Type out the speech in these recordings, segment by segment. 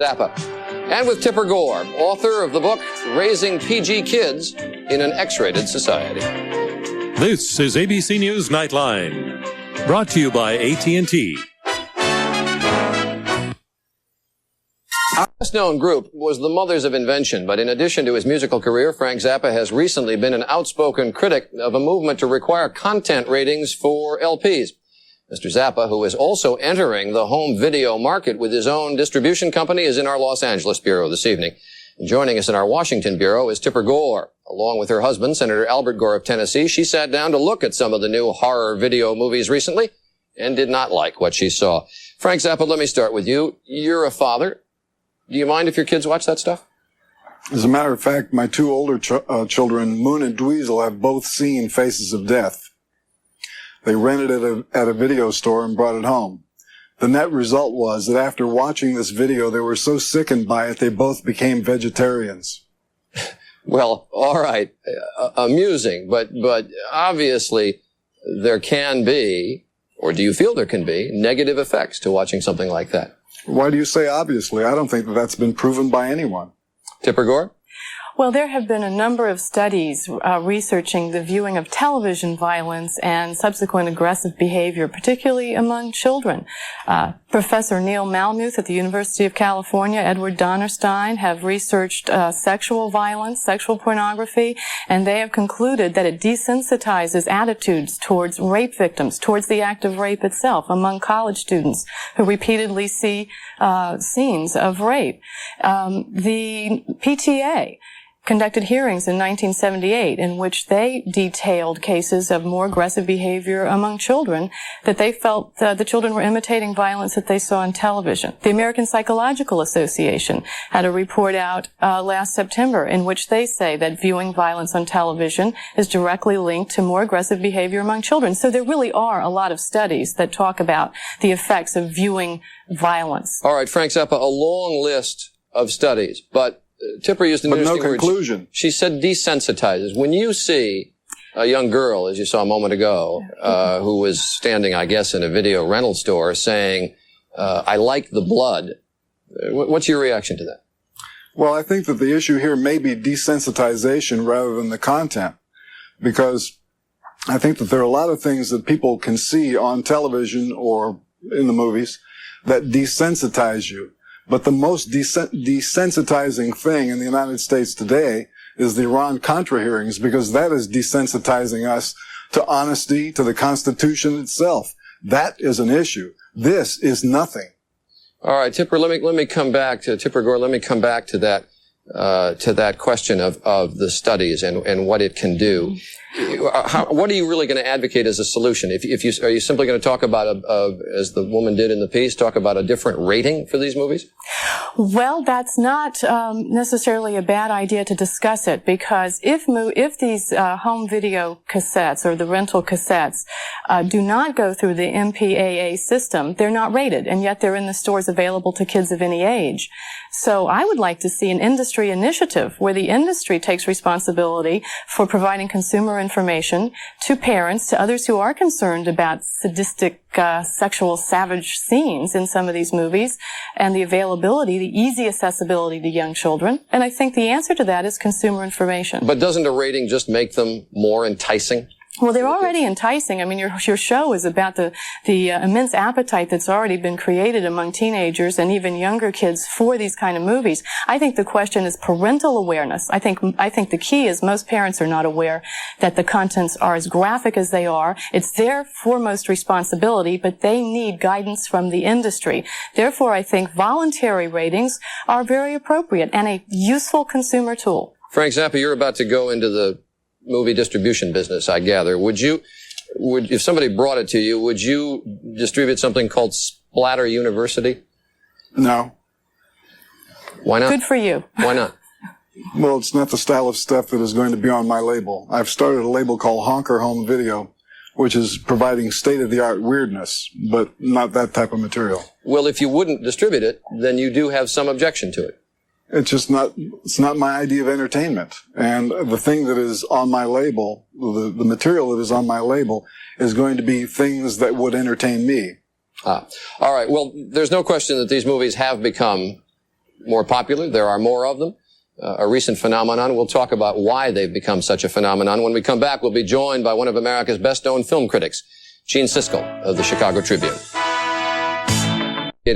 Zappa. And with Tipper Gore, author of the book Raising PG Kids in an X-Rated Society. This is ABC News Nightline, brought to you by AT&T. Our best-known group was the Mothers of Invention, but in addition to his musical career, Frank Zappa has recently been an outspoken critic of a movement to require content ratings for LPs. Mr. Zappa, who is also entering the home video market with his own distribution company, is in our Los Angeles bureau this evening. And joining us in our Washington bureau is Tipper Gore. Along with her husband, Senator Albert Gore of Tennessee, she sat down to look at some of the new horror video movies recently and did not like what she saw. Frank Zappa, let me start with you. You're a father. Do you mind if your kids watch that stuff? As a matter of fact, my two older children, Moon and Dweezil, have both seen Faces of Death. They rented it at a video store and brought it home. The net result was that after watching this video, they were so sickened by it, they both became vegetarians. Well, all right, amusing, but obviously there can be, or do you feel there can be, negative effects to watching something like that? Why do you say obviously? I don't think that that's been proven by anyone. Tipper Gore? Well, there have been a number of studies researching the viewing of television violence and subsequent aggressive behavior, particularly among children. Professor Neil Malmuth at the University of California, Edward Donnerstein, have researched sexual violence, sexual pornography, and they have concluded that it desensitizes attitudes towards rape victims, towards the act of rape itself, among college students who repeatedly see scenes of rape. The PTA conducted hearings in 1978 in which they detailed cases of more aggressive behavior among children, that they felt the children were imitating violence that they saw on television. The American Psychological Association had a report out last September in which they say that viewing violence on television is directly linked to more aggressive behavior among children. So there really are a lot of studies that talk about the effects of viewing violence. All right, Frank Zappa, a long list of studies, but Tipper used an interesting word. But no conclusion. She said desensitizes. When you see a young girl, as you saw a moment ago, who was standing, I guess, in a video rental store saying, I like the blood, what's your reaction to that? Well, I think that the issue here may be desensitization rather than the content, because I think that there are a lot of things that people can see on television or in the movies that desensitize you. But the most desensitizing thing in the United States today is the Iran-Contra hearings, because that is desensitizing us to honesty, to the Constitution itself. That is an issue. This is nothing. All right, Tipper, let me come back to Tipper Gore. Let me come back to that question of the studies and what it can do. What are you really going to advocate as a solution? Are you simply going to talk about as the woman did in the piece, talk about a different rating for these movies? Well, that's not necessarily a bad idea to discuss it, because if these home video cassettes or the rental cassettes do not go through the MPAA system, they're not rated, and yet they're in the stores available to kids of any age. So I would like to see an industry initiative where the industry takes responsibility for providing consumer information to parents, to others who are concerned about sadistic, sexual, savage scenes in some of these movies, and the availability, the easy accessibility to young children. And I think the answer to that is consumer information. But doesn't a rating just make them more enticing? Well, they're already enticing. I mean, your show is about the immense appetite that's already been created among teenagers and even younger kids for these kind of movies. I think the question is parental awareness. I think the key is most parents are not aware that the contents are as graphic as they are. It's their foremost responsibility, but they need guidance from the industry. Therefore, I think voluntary ratings are very appropriate and a useful consumer tool. Frank Zappa, you're about to go into the movie distribution business, I gather. If somebody brought it to you, would you distribute something called Splatter University? No. Why not? Good for you. Why not? Well, it's not the style of stuff that is going to be on my label. I've started a label called Honker Home Video, which is providing state-of-the-art weirdness, but not that type of material. Well, if you wouldn't distribute it, then you do have some objection to it. It's not my idea of entertainment. And the thing that is on my label, the material that is on my label, is going to be things that would entertain me. All right. Well, there's no question that these movies have become more popular. There are more of them. A recent phenomenon. We'll talk about why they've become such a phenomenon. When we come back, we'll be joined by one of America's best-known film critics, Gene Siskel of the Chicago Tribune.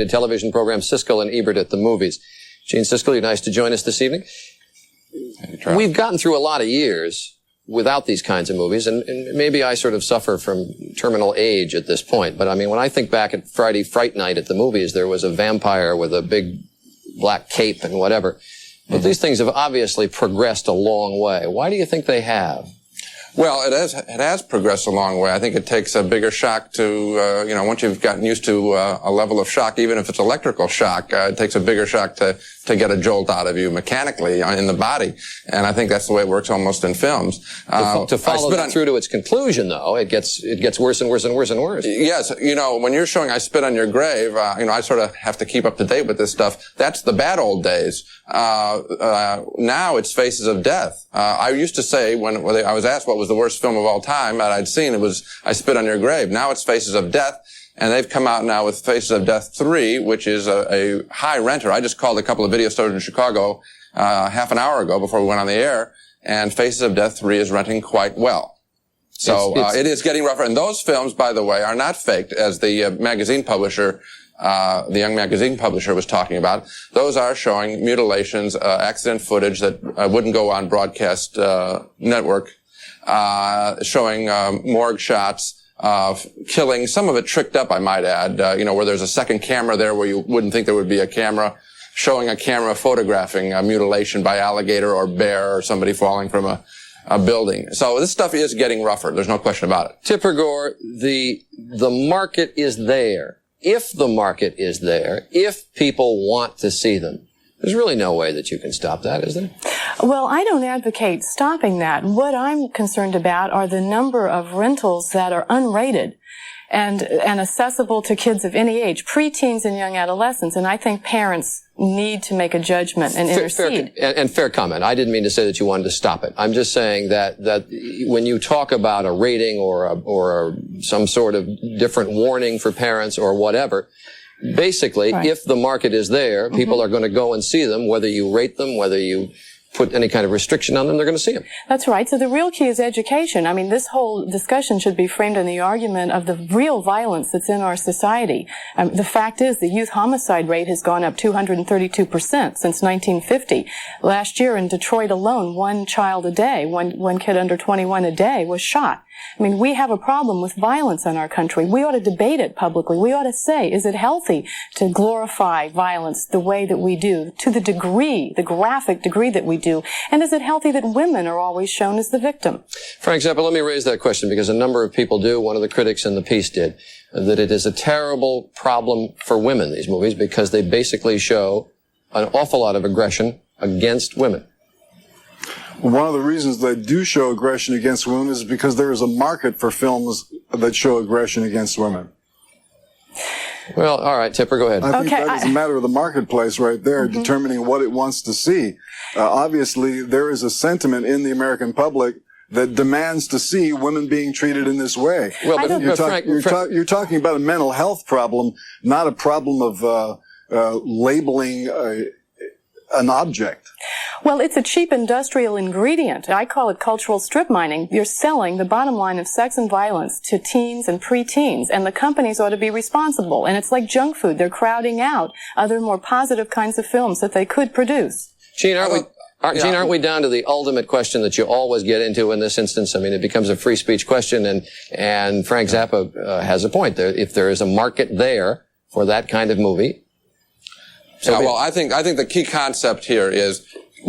Television program Siskel and Ebert at the Movies. Gene Siskel, you're nice to join us this evening. We've gotten through a lot of years without these kinds of movies, and maybe I sort of suffer from terminal age at this point, but I mean, when I think back at Friday Fright Night at the movies, there was a vampire with a big black cape and whatever. But these things have obviously progressed a long way. Why do you think they have? Well, it has progressed a long way. I think it takes a bigger shock to, once you've gotten used to a level of shock, even if it's electrical shock, it takes a bigger shock to get a jolt out of you mechanically in the body. And I think that's the way it works almost in films. To follow that through to its conclusion, though, it gets worse and worse and worse and worse. Yes, when you're showing I Spit on Your Grave, I sort of have to keep up to date with this stuff. That's the bad old days. Now it's Faces of Death. I used to say when I was asked what was the worst film of all time that I'd seen, it was I Spit on Your Grave. Now it's Faces of Death. And they've come out now with Faces of Death 3, which is a high renter. I just called a couple of video stores in Chicago half an hour ago before we went on the air, and Faces of Death 3 is renting quite well. So it is getting rougher. And those films, by the way, are not faked, as the magazine publisher, the young magazine publisher was talking about. Those are showing mutilations, accident footage that wouldn't go on broadcast network, showing morgue shots, killing, some of it tricked up, I might add, where there's a second camera there where you wouldn't think there would be a camera, showing a camera photographing a mutilation by alligator or bear or somebody falling from a building. So this stuff is getting rougher. There's no question about it. Tipper Gore, the market is there. If the market is there, if people want to see them, there's really no way that you can stop that, is there? Well, I don't advocate stopping that. What I'm concerned about are the number of rentals that are unrated and accessible to kids of any age, preteens and young adolescents. And I think parents need to make a judgment and intercede. Fair comment. I didn't mean to say that you wanted to stop it. I'm just saying that when you talk about a rating or some sort of different warning for parents or whatever, basically, right, if the market is there, people are going to go and see them, whether you rate them, whether you put any kind of restriction on them, they're going to see them. That's right. So the real key is education. I mean, this whole discussion should be framed in the argument of the real violence that's in our society. The fact is the youth homicide rate has gone up 232% since 1950. Last year in Detroit alone, one child a day, one kid under 21 a day was shot. I mean, we have a problem with violence in our country. We ought to debate it publicly. We ought to say, is it healthy to glorify violence the way that we do, to the degree, the graphic degree that we do? And is it healthy that women are always shown as the victim? Frank Zappa, let me raise that question because a number of people do. One of the critics in the piece did, that it is a terrible problem for women, these movies, because they basically show an awful lot of aggression against women. One of the reasons they do show aggression against women is because there is a market for films that show aggression against women. Well, all right, Tipper, go ahead. I think that is a matter of the marketplace right there, determining what it wants to see. Obviously, there is a sentiment in the American public that demands to see women being treated in this way. Well, but you're talking about a mental health problem, not a problem of labeling an object. Well, it's a cheap industrial ingredient. I call it cultural strip mining. You're selling the bottom line of sex and violence to teens and preteens, and the companies ought to be responsible. And it's like junk food. They're crowding out other more positive kinds of films that they could produce. Gene, aren't we down to the ultimate question that you always get into in this instance? I mean, it becomes a free speech question, and Frank Zappa has a point. If there is a market there for that kind of movie. I think the key concept here is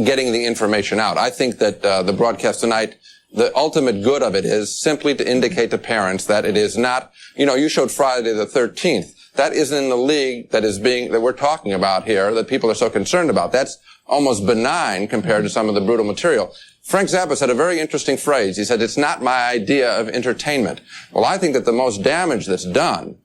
getting the information out. I think that the broadcast tonight, the ultimate good of it is simply to indicate to parents that it is not, you showed Friday the 13th. That isn't in the league that we're talking about here, that people are so concerned about. That's almost benign compared to some of the brutal material. Frank Zappa said a very interesting phrase. He said, it's not my idea of entertainment. Well, I think that the most damage that's done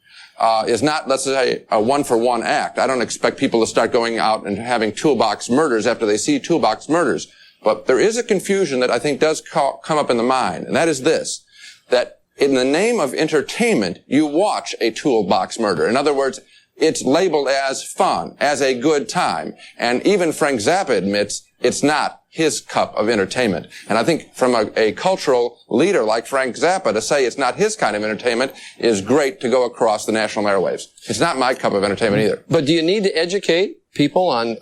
is not, let's say, a one-for-one act. I don't expect people to start going out and having toolbox murders after they see toolbox murders. But there is a confusion that I think does come up in the mind, and that is this, that in the name of entertainment, you watch a toolbox murder. In other words, it's labeled as fun, as a good time. And even Frank Zappa admits it's not his cup of entertainment. And I think from a cultural leader like Frank Zappa to say it's not his kind of entertainment is great to go across the national airwaves. It's not my cup of entertainment either. But do you need to educate people on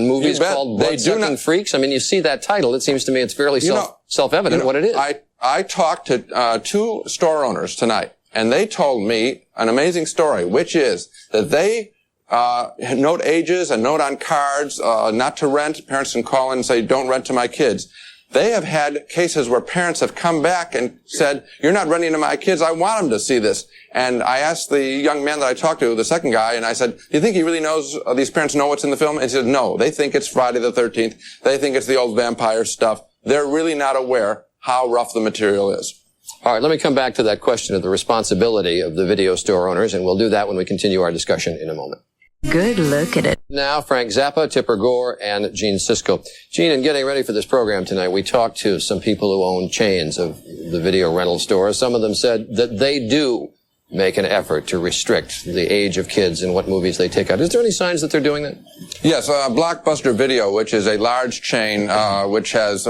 movies called Blood-Sucking Freaks? I mean, you see that title. It seems to me it's fairly self-evident what it is. I talked to two store owners tonight, and they told me an amazing story, which is that they note ages and note on cards not to rent. Parents can call in and say, don't rent to my kids. They have had cases where parents have come back and said, you're not renting to my kids. I want them to see this. And I asked the young man that I talked to, the second guy, and I said, do you think he really knows, these parents know what's in the film? And he said, no. They think it's Friday the 13th. They think it's the old vampire stuff. They're really not aware how rough the material is. All right, let me come back to that question of the responsibility of the video store owners, and we'll do that when we continue our discussion in a moment. Good look at it. Now, Frank Zappa, Tipper Gore, and Gene Siskel. Gene, in getting ready for this program tonight, we talked to some people who own chains of the video rental stores. Some of them said that they do make an effort to restrict the age of kids and what movies they take out. Is there any signs that they're doing that? Yes, Blockbuster Video, which is a large chain which has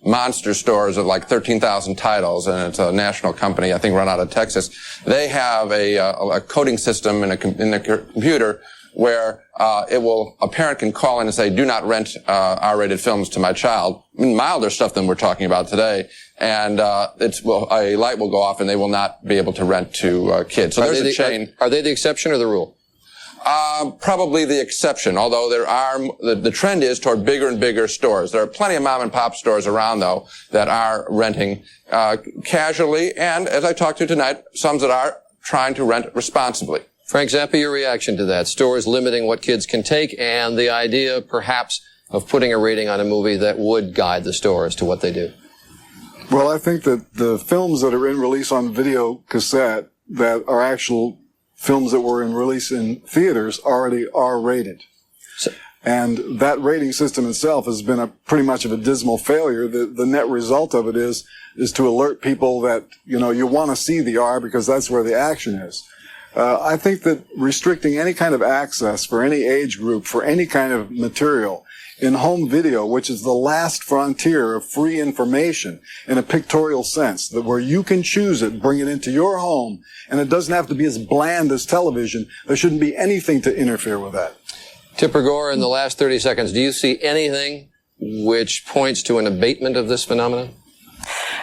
monster stores of like 13,000 titles, and it's a national company, I think, run out of Texas. They have a coding system in the computer where a parent can call in and say, do not rent R-rated films to my child. I mean, milder stuff than we're talking about today. And a light will go off and they will not be able to rent to kids. So there's a chain. Are they the exception or the rule? Probably the exception, although the trend is toward bigger and bigger stores. There are plenty of mom and pop stores around, though, that are renting casually, and as I talked to tonight, some that are trying to rent responsibly. Frank Zappa, your reaction to that? Stores limiting what kids can take, and the idea, perhaps, of putting a rating on a movie that would guide the store as to what they do. Well, I think that the films that are in release on video cassette that are actual films that were in release in theaters already are rated. And that rating system itself has been pretty much of a dismal failure. The net result of it is to alert people that, you want to see the R because that's where the action is. I think that restricting any kind of access for any age group, for any kind of material in home video, which is the last frontier of free information in a pictorial sense, that where you can choose it, bring it into your home, and it doesn't have to be as bland as television. There shouldn't be anything to interfere with that. Tipper Gore, in the last 30 seconds, do you see anything which points to an abatement of this phenomenon?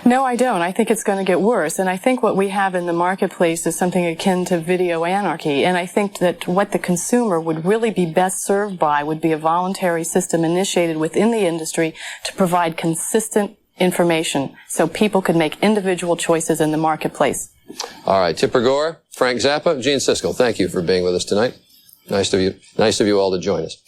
No, I don't. I think it's going to get worse. And I think what we have in the marketplace is something akin to video anarchy. And I think that what the consumer would really be best served by would be a voluntary system initiated within the industry to provide consistent information so people could make individual choices in the marketplace. All right. Tipper Gore, Frank Zappa, Gene Siskel, thank you for being with us tonight. Nice of you all to join us.